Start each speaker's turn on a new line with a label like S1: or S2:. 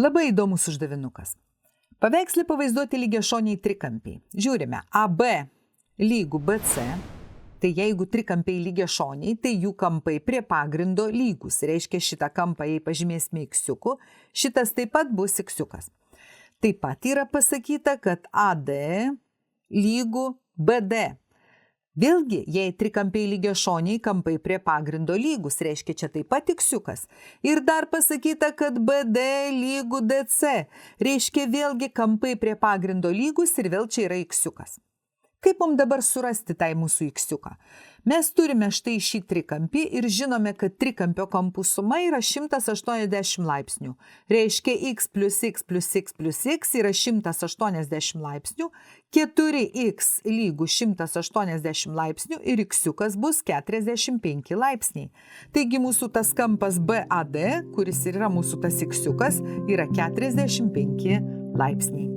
S1: Labai įdomus uždavinukas. Paveiksle pavaizduoti lygiašoniai trikampiai. Žiūrime, AB lygų BC, tai jeigu trikampiai lygiašoniai, tai jų kampai prie pagrindo lygus. Reiškia, šitą kampą, jei pažymėsime iksiuku, šitas taip pat bus iksiukas. Taip pat yra pasakyta, kad AD lygų BD. Vėlgi, jei trikampiai lygiašoniai, kampai prie pagrindo lygus, reiškia čia taip pat iksiukas. Ir dar pasakyta, kad BD lygų DC, reiškia vėlgi kampai prie pagrindo lygus ir vėl čia yra iksiukas. Kaip mums dabar surasti tai mūsų iksiuką? Mes turime štai šį trikampį ir žinome, kad trikampio kampų suma yra 180 laipsnių. Reiškia, x plus x plus x plus x yra 180 laipsnių, 4x lygų 180 laipsnių ir iksiukas bus 45 laipsniai. Taigi mūsų tas kampas BAD, kuris yra mūsų tas iksiukas, yra 45 laipsniai.